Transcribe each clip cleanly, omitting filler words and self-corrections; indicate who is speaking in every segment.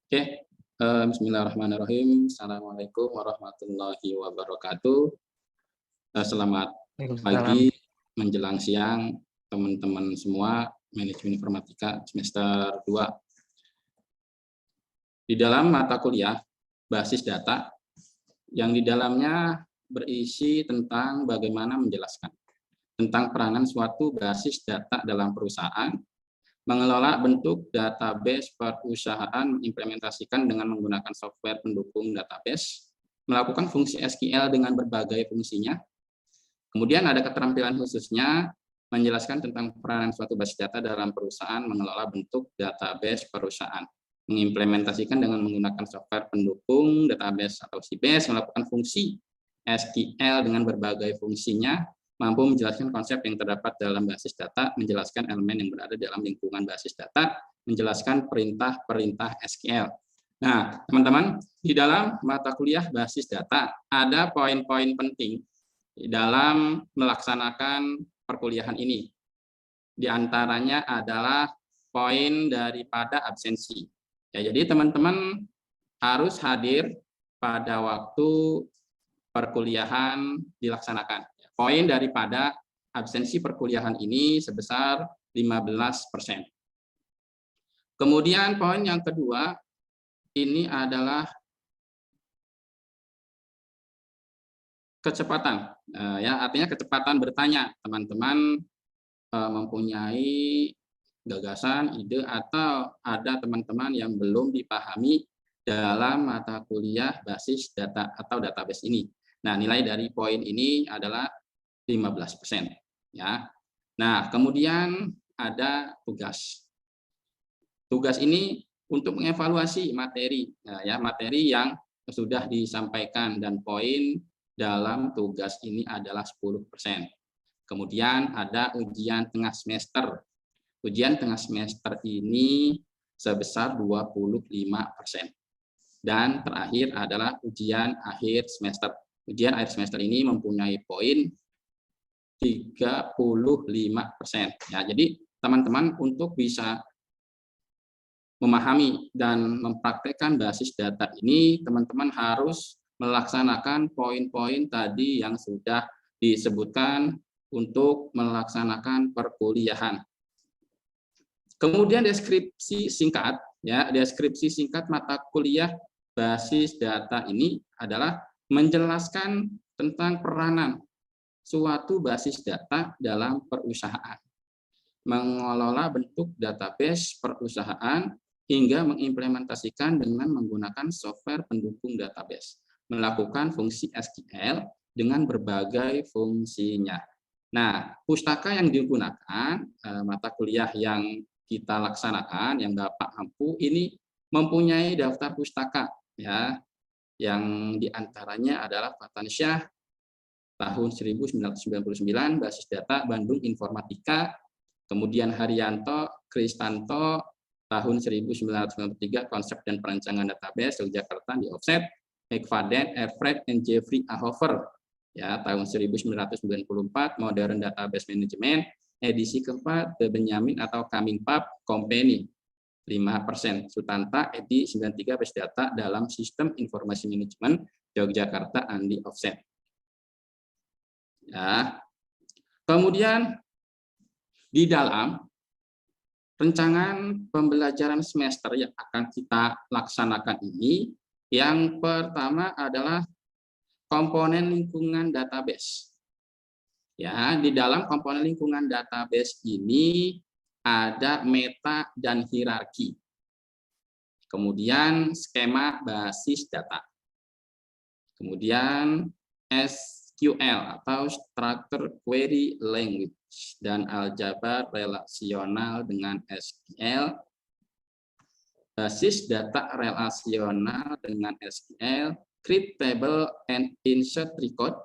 Speaker 1: Oke, bismillahirrahmanirrahim. Assalamualaikum warahmatullahi wabarakatuh. Selamat
Speaker 2: Waalaikumsalam.
Speaker 1: pagi menjelang siang teman-teman semua manajemen informatika semester 2. Di dalam mata kuliah basis data yang di dalamnya berisi tentang bagaimana menjelaskan tentang peranan suatu basis data dalam perusahaan, mengelola bentuk database perusahaan, mengimplementasikan dengan menggunakan software pendukung database, melakukan fungsi SQL dengan berbagai fungsinya. Kemudian ada keterampilan khususnya menjelaskan tentang peranan suatu basis data dalam perusahaan, mengelola bentuk database perusahaan, mengimplementasikan dengan menggunakan software pendukung database atau CBase, melakukan fungsi SQL dengan berbagai fungsinya, mampu menjelaskan konsep yang terdapat dalam basis data, menjelaskan elemen yang berada dalam lingkungan basis data, menjelaskan perintah-perintah SQL. Nah, teman-teman, di dalam mata kuliah basis data ada poin-poin penting dalam melaksanakan perkuliahan ini. Di antaranya adalah poin daripada absensi. Ya, jadi teman-teman harus hadir pada waktu perkuliahan dilaksanakan. Poin daripada absensi perkuliahan ini sebesar 15%. Kemudian poin yang kedua ini adalah kecepatan. Ya, artinya kecepatan bertanya. Teman-teman mempunyai gagasan, ide, atau ada teman-teman yang belum dipahami dalam mata kuliah basis data atau database ini. Nah, nilai dari poin ini adalah 15%. Ya. Nah, kemudian ada tugas. Tugas ini untuk mengevaluasi materi, ya, materi yang sudah disampaikan, dan poin dalam tugas ini adalah 10%. Kemudian ada ujian tengah semester. Ujian tengah semester ini sebesar 25%. Dan terakhir adalah ujian akhir semester. Ujian akhir semester ini mempunyai poin 35%. Ya, jadi teman-teman untuk bisa memahami dan mempraktekkan basis data ini, teman-teman harus melaksanakan poin-poin tadi yang sudah disebutkan untuk melaksanakan perkuliahan. Kemudian deskripsi singkat, ya, deskripsi singkat mata kuliah basis data ini adalah menjelaskan tentang peranan suatu basis data dalam perusahaan, mengelola bentuk database perusahaan, hingga mengimplementasikan dengan menggunakan software pendukung database, melakukan fungsi SQL dengan berbagai fungsinya. Nah, pustaka yang digunakan, mata kuliah yang kita laksanakan, yang Bapak mampu ini mempunyai daftar pustaka, ya, yang diantaranya adalah Fatansyah tahun 1999, basis data Bandung Informatika, kemudian Haryanto Kristanto tahun 1993, konsep dan perancangan database Yogyakarta di offset, Ekvaden, Alfred, and Jeffrey Ahofer, ya, tahun 1994, modern database management, edisi keempat, The Benjamin atau Coming Pub Company, 5%, Sutanta, edi 93, basis data dalam sistem informasi manajemen Yogyakarta Andi offset. Ya. Kemudian di dalam rancangan pembelajaran semester yang akan kita laksanakan ini, yang pertama adalah komponen lingkungan database. Ya, di dalam komponen lingkungan database ini ada meta dan hierarki. Kemudian skema basis data. Kemudian SQL atau Structure Query Language, dan aljabar relasional dengan SQL, basis data relasional dengan SQL, create table and insert record.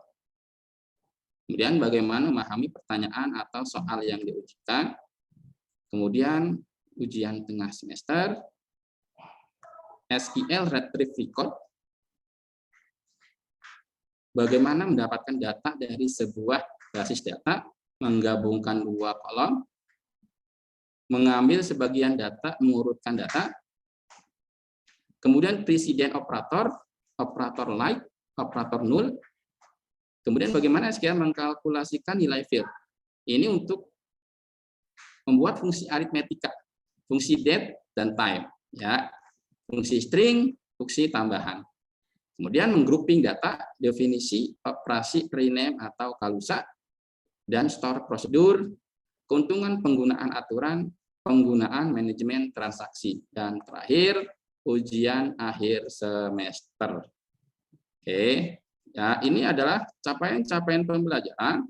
Speaker 1: Kemudian bagaimana memahami pertanyaan atau soal yang diujikan. Kemudian ujian tengah semester, SQL retrieve record, bagaimana mendapatkan data dari sebuah basis data, menggabungkan dua kolom, mengambil sebagian data, mengurutkan data, Kemudian presiden operator, operator like, operator null. Kemudian bagaimana SQL mengkalkulasikan nilai field. Ini untuk membuat fungsi aritmetika, fungsi date dan time, ya, fungsi string, fungsi tambahan. Kemudian menggrouping data, definisi, operasi rename atau kalusa, dan store prosedur, keuntungan penggunaan aturan, penggunaan manajemen transaksi, dan terakhir ujian akhir semester. Oke, ya ini adalah capaian-capaian pembelajaran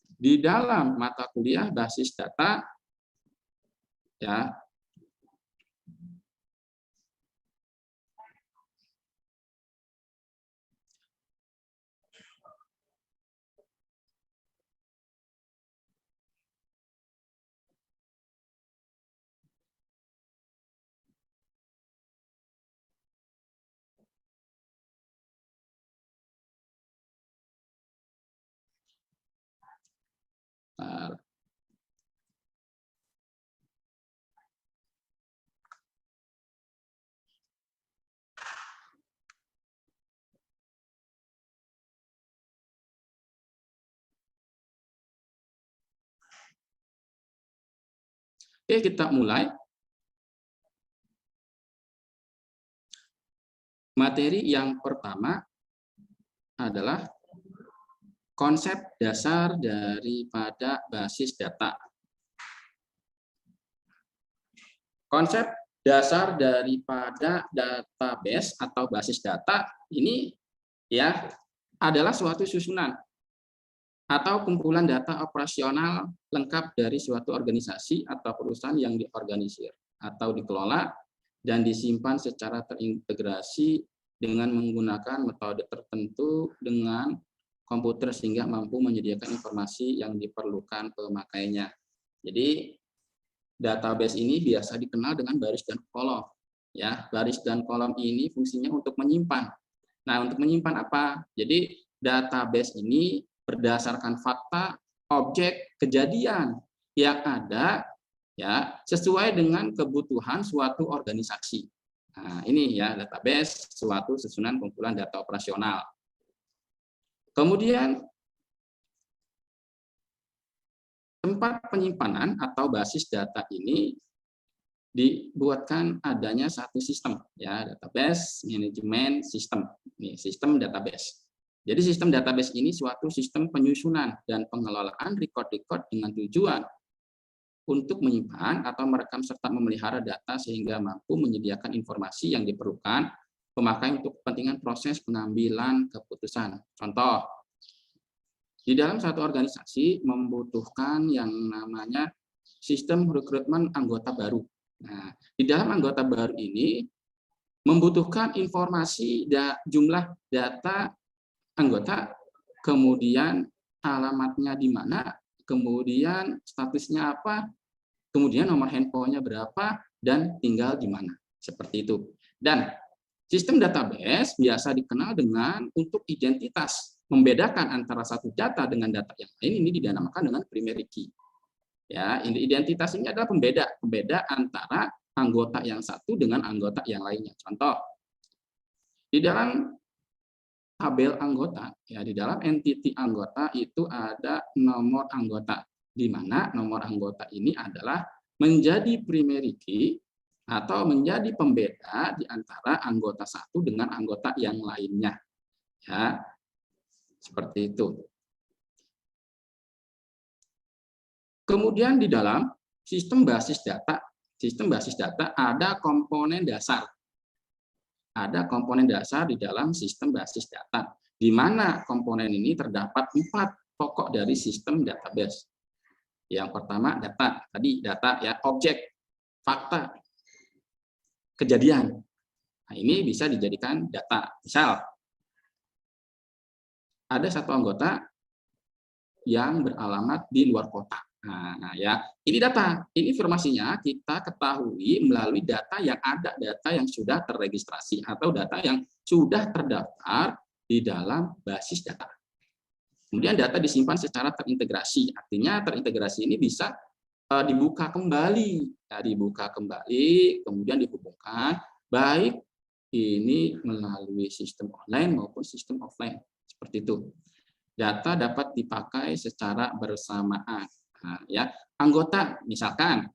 Speaker 1: di dalam mata kuliah basis data, ya. Oke, kita mulai. Materi yang pertama adalah konsep dasar daripada basis data. Konsep dasar daripada database atau basis data ini, ya, adalah suatu susunan atau kumpulan data operasional lengkap dari suatu organisasi atau perusahaan yang diorganisir atau dikelola dan disimpan secara terintegrasi dengan menggunakan metode tertentu dengan komputer sehingga mampu menyediakan informasi yang diperlukan pemakainya. Jadi database ini biasa dikenal dengan baris dan kolom. Ya, baris dan kolom ini fungsinya untuk menyimpan. Nah, untuk menyimpan apa? Jadi database ini berdasarkan fakta, objek, kejadian yang ada, ya, sesuai dengan kebutuhan suatu organisasi. Nah, ini ya database, suatu susunan kumpulan data operasional. Kemudian tempat penyimpanan atau basis data ini dibuatkan adanya satu sistem, ya, database manajemen sistem. Ini sistem database. Jadi sistem database ini suatu sistem penyusunan dan pengelolaan record-record dengan tujuan untuk menyimpan atau merekam serta memelihara data sehingga mampu menyediakan informasi yang diperlukan pemakai untuk kepentingan proses pengambilan keputusan. Contoh, di dalam satu organisasi membutuhkan yang namanya sistem rekrutmen anggota baru. Nah, di dalam anggota baru ini membutuhkan informasi jumlah data anggota, kemudian alamatnya di mana, kemudian statusnya apa, kemudian nomor handphonenya berapa, dan tinggal di mana. Seperti itu. Dan sistem database biasa dikenal dengan untuk identitas, membedakan antara satu data dengan data yang lain, ini dinamakan dengan primary key. Ya, identitas ini adalah pembeda antara anggota yang satu dengan anggota yang lainnya. Contoh, di dalam tabel anggota, ya, di dalam entity anggota itu ada nomor anggota, di mana nomor anggota ini adalah menjadi primary key atau menjadi pembeda di antara anggota satu dengan anggota yang lainnya. Ya, seperti itu. Kemudian di dalam sistem basis data ada komponen dasar. Ada komponen dasar di dalam sistem basis data, di mana komponen ini terdapat 4 pokok dari sistem database. Yang pertama data, tadi data ya, objek, fakta, kejadian. Nah, ini bisa dijadikan data. Misal, ada satu anggota yang beralamat di luar kota. Nah, ya, ini data, ini informasinya kita ketahui melalui data yang ada, data yang sudah terregistrasi atau data yang sudah terdaftar di dalam basis data. Kemudian data disimpan secara terintegrasi, artinya terintegrasi ini bisa dibuka kembali, ya, kemudian dihubungkan baik ini melalui sistem online maupun sistem offline. Seperti itu. Data dapat dipakai secara bersamaan. Nah, ya, anggota misalkan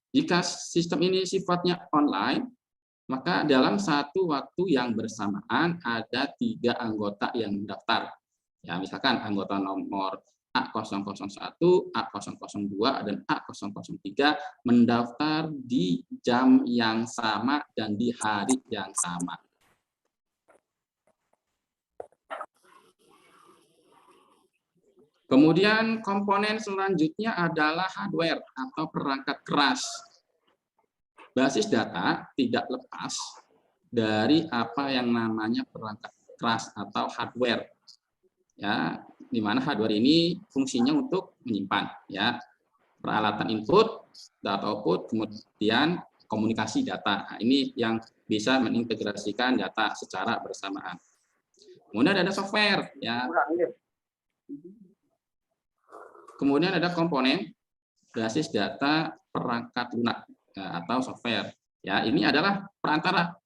Speaker 1: jika sistem ini sifatnya online, maka dalam satu waktu yang bersamaan ada 3 anggota yang mendaftar. Ya, misalkan anggota nomor A001, A002, dan A003 mendaftar di jam yang sama dan di hari yang sama. Kemudian komponen selanjutnya adalah hardware atau perangkat keras. Basis data tidak lepas dari apa yang namanya perangkat keras atau hardware. Ya, di mana hardware ini fungsinya untuk menyimpan ya peralatan input, data output, kemudian komunikasi data. Nah, ini yang bisa mengintegrasikan data secara bersamaan. Kemudian ada software ya. Kemudian ada komponen basis data perangkat lunak atau software. Ya, ini adalah perantara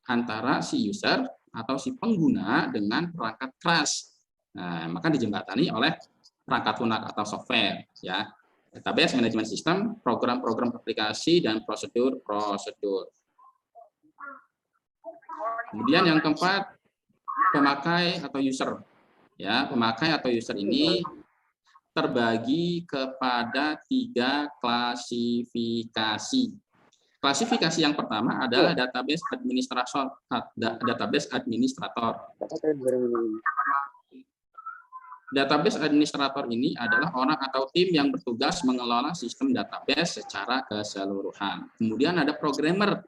Speaker 1: antara si user atau si pengguna dengan perangkat keras. Nah, maka dijembatani oleh perangkat lunak atau software. Ya, database management system, program-program aplikasi dan prosedur-prosedur. Kemudian yang keempat, pemakai atau user. Ya, pemakai atau user ini terbagi kepada 3 klasifikasi. Klasifikasi yang pertama adalah database administrator. Database administrator ini adalah orang atau tim yang bertugas mengelola sistem database secara keseluruhan. Kemudian ada programmer.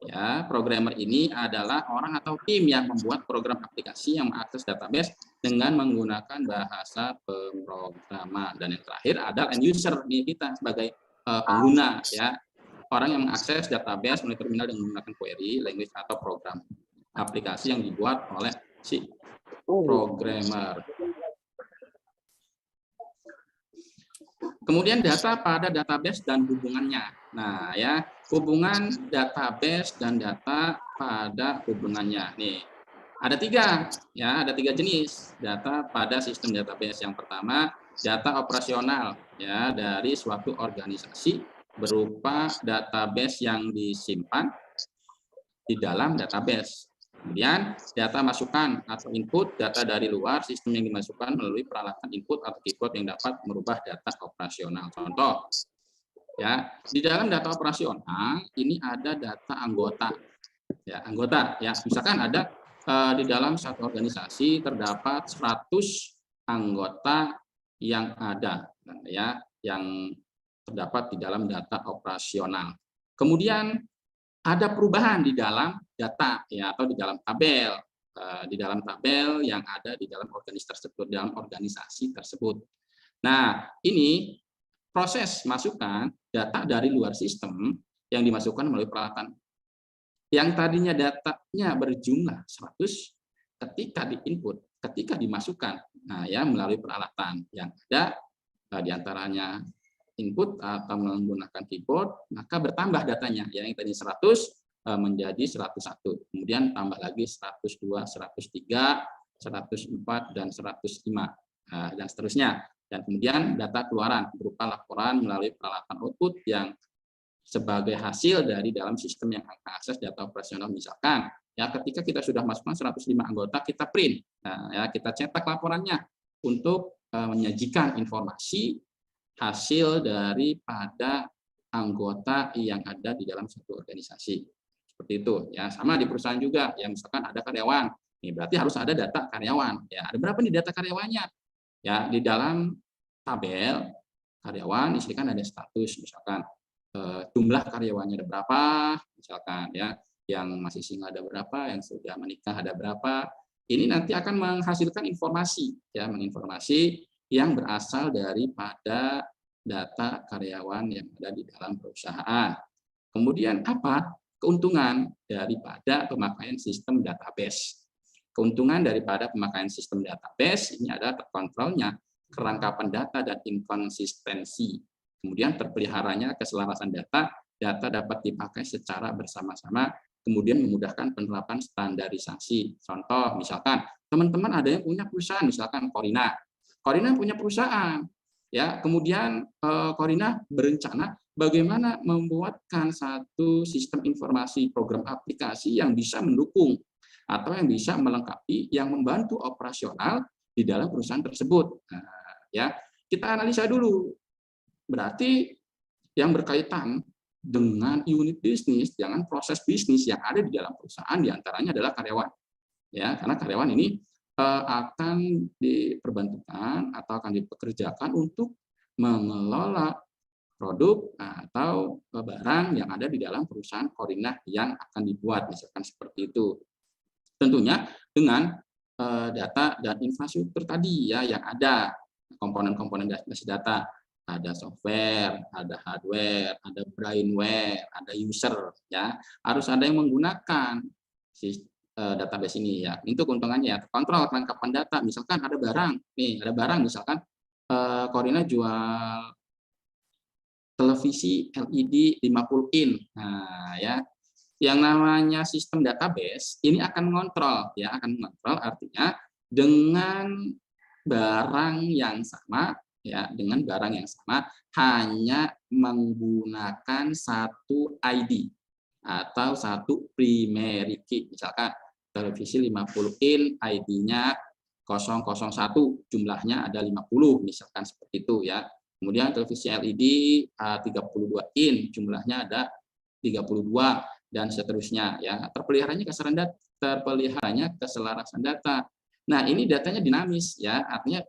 Speaker 1: Ya, programmer ini adalah orang atau tim yang membuat program aplikasi yang mengakses database dengan menggunakan bahasa pemrograman. Dan yang terakhir adalah end user, ini kita sebagai pengguna ya, orang yang mengakses database melalui terminal dengan menggunakan query, language atau program aplikasi yang dibuat oleh si programmer. Kemudian data pada database dan hubungannya. Nah, ya, hubungan database dan data pada hubungannya. Nih, ada 3, ya, ada 3 jenis data pada sistem database. Yang pertama, data operasional, ya, dari suatu organisasi berupa database yang disimpan di dalam database. Kemudian data masukan atau input data dari luar sistem yang dimasukkan melalui peralatan input atau keyboard yang dapat merubah data operasional. Contoh, ya, di dalam data operasional ini ada data anggota. Ya, anggota ya, misalkan ada di dalam satu organisasi terdapat 100 anggota yang ada ya, yang terdapat di dalam data operasional. Kemudian ada perubahan di dalam data ya, atau di dalam tabel yang ada di dalam organisasi tersebut. Nah, ini proses masukan data dari luar sistem yang dimasukkan melalui peralatan yang tadinya datanya berjumlah 100 ketika diinput, ketika dimasukkan nah ya melalui peralatan yang ada diantaranya input atau menggunakan keyboard, maka bertambah datanya. Yang tadi 100 menjadi 101. Kemudian tambah lagi 102, 103, 104, dan 105. Dan seterusnya. Dan kemudian data keluaran berupa laporan melalui peralatan output yang sebagai hasil dari dalam sistem yang akses data operasional. Misalkan, ya ketika kita sudah masukkan 105 anggota, kita print. Nah, ya, kita cetak laporannya untuk menyajikan informasi hasil daripada anggota yang ada di dalam suatu organisasi. Seperti itu ya, sama di perusahaan juga ya, misalkan ada karyawan nih, berarti harus ada data karyawan ya. Ada berapa nih data karyawannya ya, di dalam tabel karyawan isikan ada status, misalkan jumlah karyawannya ada berapa, misalkan ya, yang masih single ada berapa, yang sudah menikah ada berapa. Ini nanti akan menghasilkan informasi ya, menginformasi yang berasal daripada data karyawan yang ada di dalam perusahaan. Kemudian apa keuntungan daripada pemakaian sistem database? Keuntungan daripada pemakaian sistem database ini adalah terkontrolnya kerangkapan data dan inkonsistensi. Kemudian terpeliharanya keselarasan data, data dapat dipakai secara bersama-sama kemudian memudahkan penerapan standarisasi. Contoh, misalkan teman-teman ada yang punya perusahaan, misalkan Corina. Corina punya perusahaan, ya. Kemudian Corina berencana bagaimana membuatkan satu sistem informasi program aplikasi yang bisa mendukung atau yang bisa melengkapi, yang membantu operasional di dalam perusahaan tersebut. Nah, ya, kita analisa dulu. Berarti yang berkaitan dengan unit bisnis, dengan proses bisnis yang ada di dalam perusahaan, diantaranya adalah karyawan. Ya, karena karyawan ini akan diperbantukan atau akan dipekerjakan untuk mengelola produk atau barang yang ada di dalam perusahaan Corina yang akan dibuat, misalkan seperti itu. Tentunya dengan data dan infrastruktur tadi ya yang ada, komponen-komponen basis data, ada software, ada hardware, ada brainware, ada user, ya harus ada yang menggunakan database ini ya. Itu keuntungannya ya, kontrol kelengkapan data. Misalkan ada barang, nih ada barang misalkan Corina jual televisi LED 50 in. Nah, ya. Yang namanya sistem database ini akan mengontrol ya, akan mengontrol artinya dengan barang yang sama ya, dengan barang yang sama hanya menggunakan satu ID atau satu primary key. Misalkan televisi 50 in ID-nya 001, jumlahnya ada 50 misalkan seperti itu ya. Kemudian televisi LED 32 in, jumlahnya ada 32 dan seterusnya ya. Terpeliharanya keselarasan data. Nah, ini datanya dinamis ya, artinya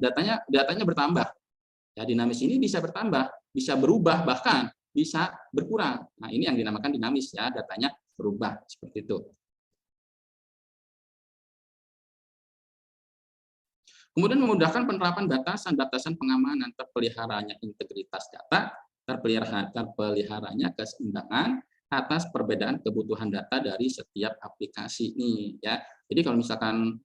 Speaker 1: datanya bertambah. Ya, dinamis ini bisa bertambah, bisa berubah, bahkan bisa berkurang. Nah, ini yang dinamakan dinamis ya, datanya berubah seperti itu. Kemudian memudahkan penerapan batasan pengamanan, terpeliharanya integritas data, terpeliharanya keseimbangan atas perbedaan kebutuhan data dari setiap aplikasi ini ya. Jadi kalau misalkan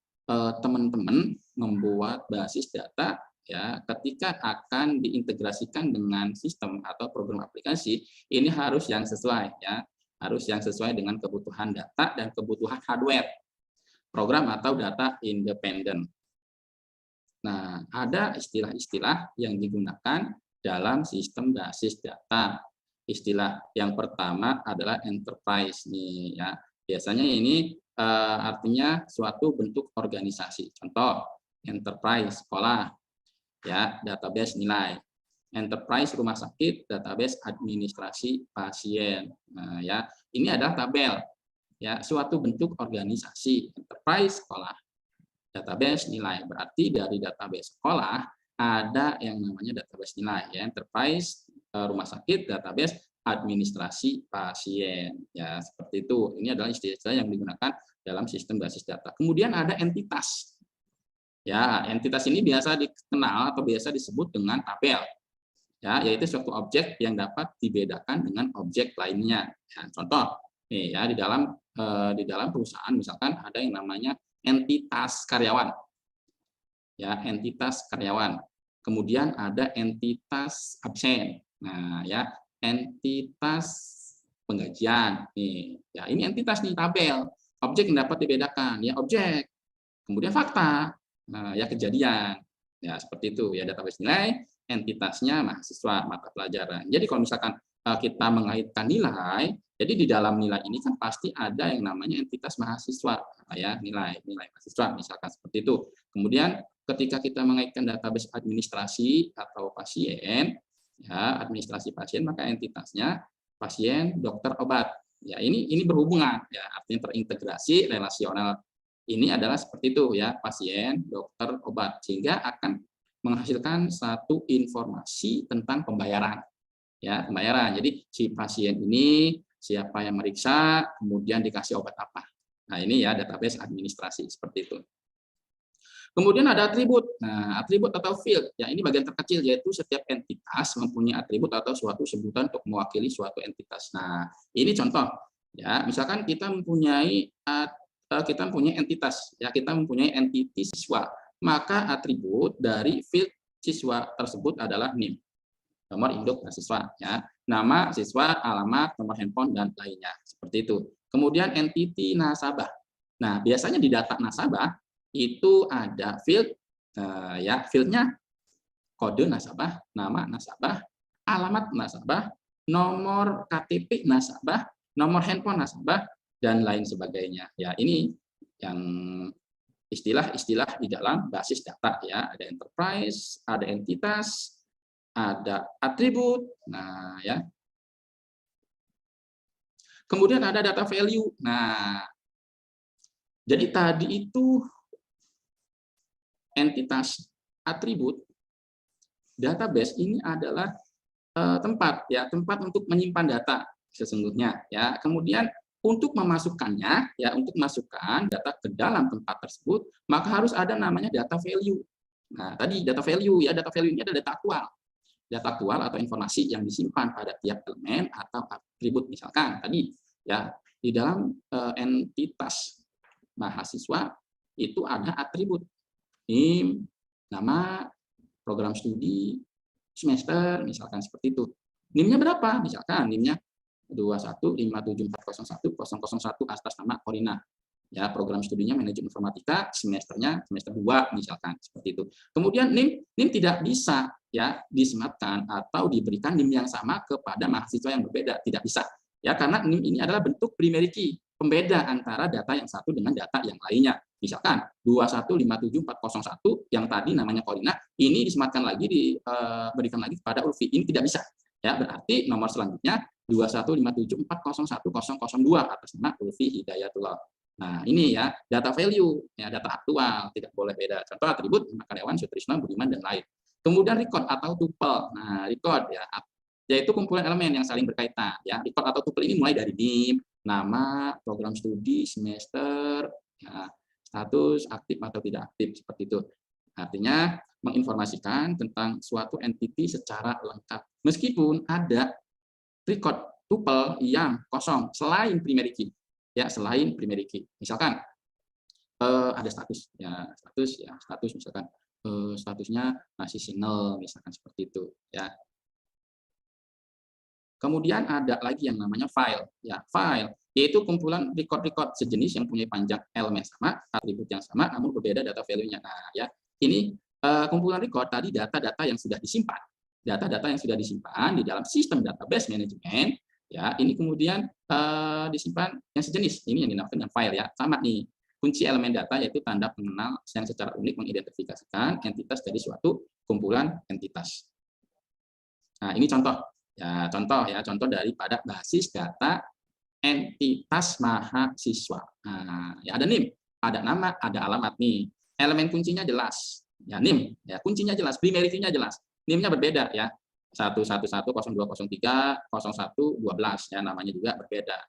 Speaker 1: teman-teman membuat basis data ya, ketika akan diintegrasikan dengan sistem atau program aplikasi, ini harus yang sesuai ya, harus yang sesuai dengan kebutuhan data dan kebutuhan hardware program atau data independen. Nah, ada istilah-istilah yang digunakan dalam sistem basis data. Istilah yang pertama adalah enterprise nih ya. Biasanya ini artinya suatu bentuk organisasi. Contoh, enterprise sekolah ya, database nilai. Enterprise rumah sakit, database administrasi pasien. Nah, ya, ini adalah tabel ya, suatu bentuk organisasi. Enterprise sekolah, database nilai. Berarti dari database sekolah ada yang namanya database nilai ya, enterprise rumah sakit, database administrasi pasien ya, seperti itu. Ini adalah istilah yang digunakan dalam sistem basis data. Kemudian ada entitas. Ya, entitas ini biasa dikenal atau biasa disebut dengan tabel. Ya, yaitu suatu objek yang dapat dibedakan dengan objek lainnya. Ya, contoh nih ya, di dalam perusahaan misalkan ada yang namanya entitas karyawan. Ya, entitas karyawan. Kemudian ada entitas absen. Nah, ya, entitas penggajian. Nih, ya ini entitas nih, tabel. Objek yang dapat dibedakan, ya objek. Kemudian fakta. Nah, ya kejadian. Ya, seperti itu ya, database nilai, entitasnya mahasiswa mata pelajaran. Jadi kalau misalkan kita mengaitkan nilai, jadi di dalam nilai ini kan pasti ada yang namanya entitas mahasiswa ya, nilai mahasiswa misalkan seperti itu. Kemudian ketika kita mengaitkan database administrasi atau pasien ya, administrasi pasien, maka entitasnya pasien, dokter, obat. Ya, ini berhubungan ya, artinya terintegrasi, relasional. Ini adalah seperti itu ya, pasien, dokter, obat, sehingga akan menghasilkan satu informasi tentang pembayaran. Ya, pembayaran. Jadi si pasien ini siapa yang meriksa, kemudian dikasih obat apa. Nah, ini ya database administrasi seperti itu. Kemudian ada atribut. Nah, atribut atau field, ya ini bagian terkecil, yaitu setiap entitas mempunyai atribut atau suatu sebutan untuk mewakili suatu entitas. Nah, ini contoh. Ya, misalkan kita mempunyai entitas, ya kita mempunyai entitas siswa, maka atribut dari field siswa tersebut adalah NIM, nomor induk siswa, ya nama siswa, alamat, nomor handphone dan lainnya, seperti itu. Kemudian entity nasabah. Nah, biasanya di data nasabah itu ada field, ya, fieldnya kode nasabah, nama nasabah, alamat nasabah, nomor KTP nasabah, nomor handphone nasabah, dan lain sebagainya. Ya, ini yang istilah-istilah di dalam basis data, ya. Ada enterprise, ada entitas, ada atribut. Nah, ya. Kemudian ada data value. Nah, jadi tadi itu entitas, atribut, database ini adalah tempat, ya, tempat untuk menyimpan data sesungguhnya, ya. Kemudian untuk memasukkannya, ya, untuk masukkan data ke dalam tempat tersebut, maka harus ada namanya data value. Nah, tadi data value, ya, data value ini adalah data aktual. Data aktual atau informasi yang disimpan pada tiap elemen atau atribut. Misalkan tadi, ya, di dalam entitas mahasiswa itu ada atribut NIM, nama, program studi, semester, misalkan seperti itu. NIM-nya berapa? Misalkan NIM-nya 21574010001 atas nama Corina. Ya, program studinya manajemen informatika, semesternya semester 2 misalkan seperti itu. Kemudian NIM tidak bisa, ya, disematkan atau diberikan NIM yang sama kepada mahasiswa yang berbeda, tidak bisa. Ya, karena NIM ini adalah bentuk primary key, pembeda antara data yang satu dengan data yang lainnya. Misalkan 2157401 yang tadi namanya Corina, ini disematkan lagi, diberikan lagi kepada Ulfi. Ini tidak bisa. Ya, berarti nomor selanjutnya 21574010002 atas nama Ulfi Hidayatullah. Nah, ini, ya, data value, ya, data aktual, tidak boleh beda. Contoh atribut karyawan, Sutrisno, Budiman, dan lain. Kemudian record atau tuple. Nah, record, ya, yaitu kumpulan elemen yang saling berkaitan. Ya, record atau tuple ini mulai dari NIM, nama, program studi, semester, ya, status, aktif atau tidak aktif, seperti itu. Artinya menginformasikan tentang suatu entity secara lengkap. Meskipun ada record tuple yang kosong selain primary key. Ya, selain primary key. Misalkan ada status, ya, status misalkan statusnya masih single, misalkan seperti itu, ya. Kemudian ada lagi yang namanya file, ya, file yaitu kumpulan record-record sejenis yang punya panjang elemen sama, atribut yang sama, namun berbeda data value-nya. Nah, ya, ini kumpulan record tadi data-data yang sudah disimpan, data-data yang sudah disimpan di dalam sistem database manajemen. Ya, ini kemudian disimpan yang sejenis, ini yang dinamakan yang file, ya, sama nih. Kunci elemen data yaitu tanda pengenal yang secara unik mengidentifikasikan entitas dari suatu kumpulan entitas. Nah, ini contoh, ya, contoh daripada basis data entitas mahasiswa. Nah, ya, ada NIM, ada nama, ada alamat nih. Elemen kuncinya jelas, ya, NIM, ya, kuncinya jelas, primary key-nya jelas. NIM-nya berbeda, ya. 11102030112, ya, namanya juga berbeda.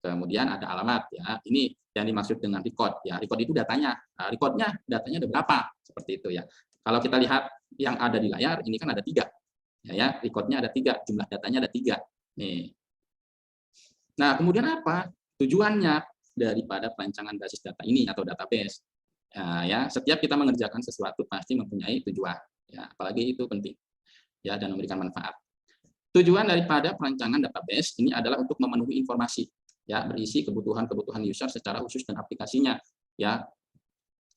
Speaker 1: Kemudian ada alamat, ya, ini yang dimaksud dengan record, ya, record itu datanya, recordnya datanya ada berapa, seperti itu, ya. Kalau kita lihat yang ada di layar ini kan ada 3, ya, recordnya ada 3, jumlah datanya ada 3 nih. Nah, kemudian apa tujuannya daripada perancangan basis data ini atau database? Ya, setiap kita mengerjakan sesuatu pasti mempunyai tujuan, ya, apalagi itu penting, ya, dan memberikan manfaat. Tujuan daripada perancangan database ini adalah untuk memenuhi informasi, ya, berisi kebutuhan-kebutuhan user secara khusus dan aplikasinya, ya.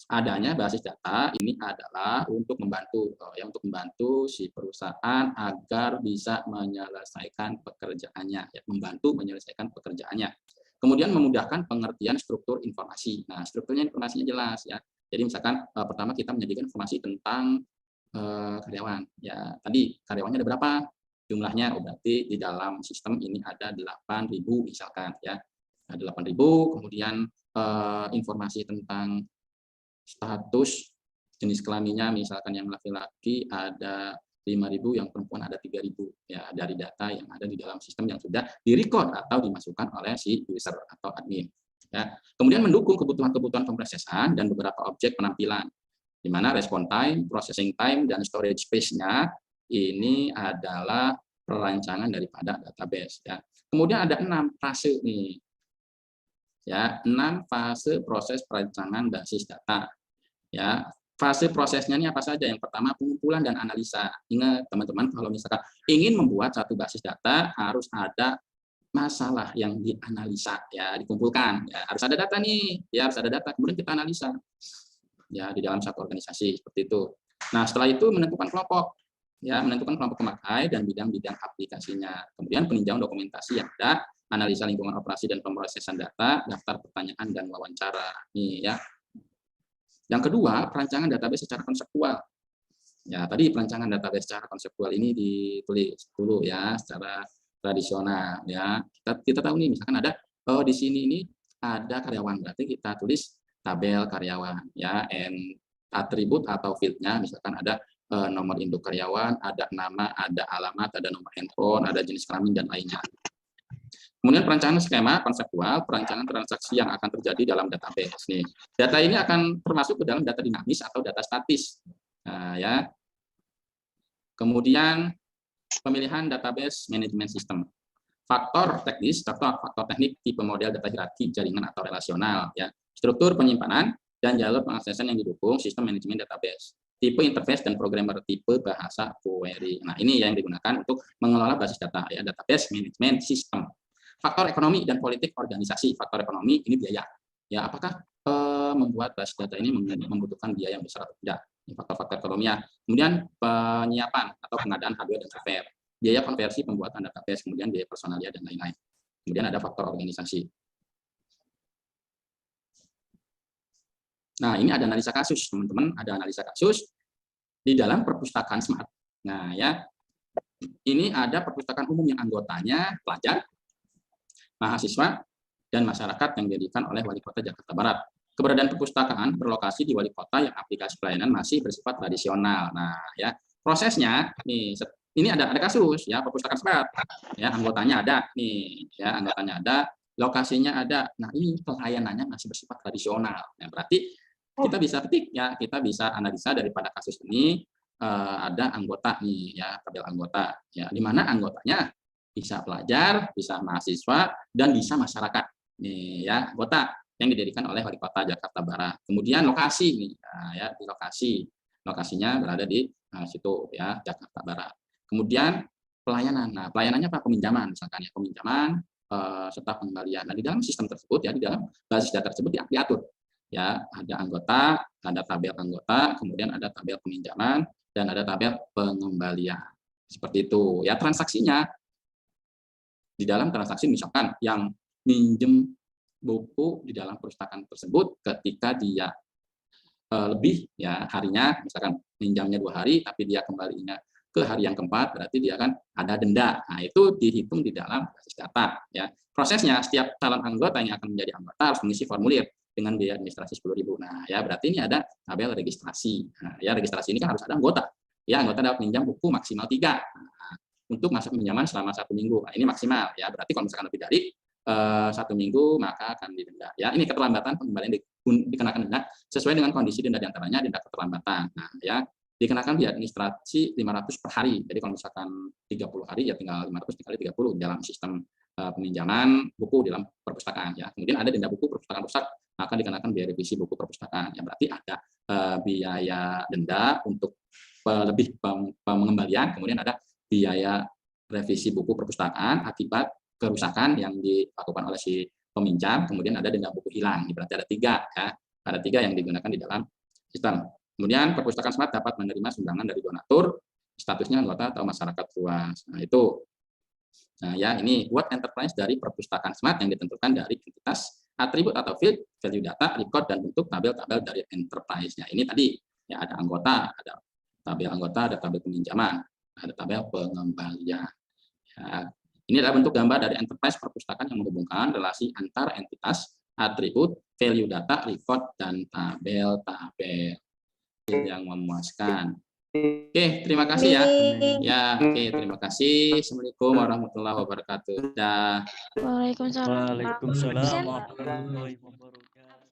Speaker 1: Adanya basis data ini adalah untuk membantu, ya, untuk membantu si perusahaan agar bisa menyelesaikan pekerjaannya, ya, membantu menyelesaikan pekerjaannya. Kemudian memudahkan pengertian struktur informasi. Nah, strukturnya informasinya jelas, ya. Jadi misalkan pertama kita menyajikan informasi tentang karyawan, ya, tadi karyawannya ada berapa jumlahnya, berarti di dalam sistem ini ada 8.000 misalkan, ya, 8.000. Kemudian informasi tentang status jenis kelaminnya, misalkan yang laki-laki ada 5.000, yang perempuan ada 3.000, ya, dari data yang ada di dalam sistem yang sudah direcord atau dimasukkan oleh si user atau admin, ya. Kemudian mendukung kebutuhan-kebutuhan pemrosesan dan beberapa objek penampilan, di mana respon time, processing time, dan storage space-nya ini adalah perancangan daripada database, ya. Kemudian ada 6 fase nih, ya, 6 fase proses perancangan basis data, ya. Fase prosesnya ini apa saja? Yang pertama pengumpulan dan analisa. Ingat teman-teman, kalau misalkan ingin membuat satu basis data harus ada masalah yang dianalisa, ya dikumpulkan. Ya, harus ada data nih, ya harus ada data. Kemudian kita analisa, ya di dalam satu organisasi seperti itu. Nah, setelah itu menentukan kelompok, ya menentukan kelompok pemakai dan bidang-bidang aplikasinya. Kemudian peninjauan dokumentasi yang ada, analisa lingkungan operasi dan pemrosesan data, daftar pertanyaan dan wawancara. Nih ya. Yang kedua, perancangan database secara konseptual. Ya, tadi perancangan database secara konseptual ini ditulis dulu ya, secara tradisional ya. Kita tahu nih, misalkan ada di sini ini ada karyawan, berarti kita tulis tabel karyawan ya, atribut atau fieldnya, misalkan ada nomor induk karyawan, ada nama, ada alamat, ada nomor handphone, ada jenis kelamin dan lainnya. Kemudian perancangan skema konseptual, perancangan transaksi yang akan terjadi dalam database. Nih, data ini akan termasuk ke dalam data dinamis atau data statis. Nah, ya. Kemudian pemilihan database management system. Faktor teknis atau faktor teknik tipe model data hierarki, jaringan atau relasional. Ya. Struktur penyimpanan dan jalur pengaksesan yang didukung sistem manajemen database. Tipe interface dan programmer, tipe bahasa query. Nah, ini yang digunakan untuk mengelola basis data, ya, database management system. Faktor ekonomi dan politik organisasi. Faktor ekonomi ini biaya. Ya, apakah membuat basis data ini membutuhkan biaya yang besar atau tidak? Faktor-faktor ekonominya. Kemudian penyiapan atau pengadaan hardware dan software. Biaya konversi pembuatan database, kemudian biaya personalia dan lain-lain. Kemudian ada faktor organisasi. Nah, ini ada analisa kasus, teman-teman. Ada analisa kasus di dalam perpustakaan smart. Nah, ya, ini ada perpustakaan umum yang anggotanya pelajar, mahasiswa, dan masyarakat yang didirikan oleh Wali Kota Jakarta Barat. Keberadaan perpustakaan berlokasi di Wali Kota yang aplikasi pelayanan masih bersifat tradisional. Nah, ya, prosesnya nih, ini ada kasus ya, perpustakaan smart. Ya, anggotanya ada nih, ya, anggotanya ada, lokasinya ada. Nah, ini pelayanannya masih bersifat tradisional. Nah, berarti kita bisa ketik ya, kita bisa analisa daripada kasus ini ada anggota nih ya, tabel anggota ya, di mana anggotanya bisa pelajar, bisa mahasiswa, dan bisa masyarakat nih ya, anggota yang didirikan oleh Wali Kota Jakarta Barat. Kemudian lokasi nih ya, di lokasinya berada di situ ya, Jakarta Barat. Kemudian pelayanan. Nah, pelayanannya apa? Peminjaman misalkan ya, peminjaman serta pengembalian. Nah, di dalam sistem tersebut ya, di dalam basis data tersebut diatur ya, ada anggota, ada tabel anggota, kemudian ada tabel peminjaman dan ada tabel pengembalian. Seperti itu ya, transaksinya. Di dalam transaksi misalkan yang minjem buku di dalam perpustakaan tersebut, ketika dia lebih ya harinya, misalkan minjamnya 2 hari tapi dia kembalinya ke hari yang keempat, berarti dia kan ada denda. Nah, itu dihitung di dalam basis data ya. Prosesnya, setiap calon anggota yang akan menjadi anggota harus mengisi formulir dengan biaya administrasi 10.000. Nah, ya berarti ini ada tabel registrasi. Nah, ya registrasi ini kan harus ada anggota. Ya, anggota dapat minjam buku maksimal 3. Nah, untuk masa pinjaman selama 1 minggu. Nah, ini maksimal ya. Berarti kalau misalkan lebih dari 1 minggu maka akan didenda. Ya, ini keterlambatan pengembalian dikenakan denda sesuai dengan kondisi denda, di antaranya denda keterlambatan. Nah, ya dikenakan biaya administrasi 500 per hari. Jadi kalau misalkan 30 hari ya tinggal 500 dikali 30 dalam sistem peminjaman buku dalam perpustakaan ya. Kemudian ada denda buku perpustakaan rusak, maka dikenakan biaya revisi buku perpustakaan. Ya, berarti ada biaya denda untuk lebih pengembalian, kemudian ada biaya revisi buku perpustakaan akibat kerusakan yang dilakukan oleh si peminjam, kemudian ada denda buku hilang. Berarti ada 3 ya, ada 3 yang digunakan di dalam sistem. Kemudian perpustakaan smart dapat menerima sumbangan dari donatur, statusnya anggota atau masyarakat luas. Nah, itu. Nah, ya ini buat enterprise dari perpustakaan smart yang ditentukan dari entitas, atribut atau field, value data, record, dan bentuk tabel-tabel dari enterprise-nya. Ini tadi ya, ada anggota, ada tabel anggota, ada tabel peminjaman, ada tabel pengembalian. Ya, ini adalah bentuk gambar dari enterprise perpustakaan yang menghubungkan relasi antar entitas, atribut, value data, record, dan tabel-tabel yang memuaskan. Oke, terima kasih ya. Ya, oke, terima kasih. Assalamualaikum warahmatullahi wabarakatuh. Dah.
Speaker 2: Waalaikumsalam.
Speaker 3: Waalaikumsalam warahmatullahi wabarakatuh.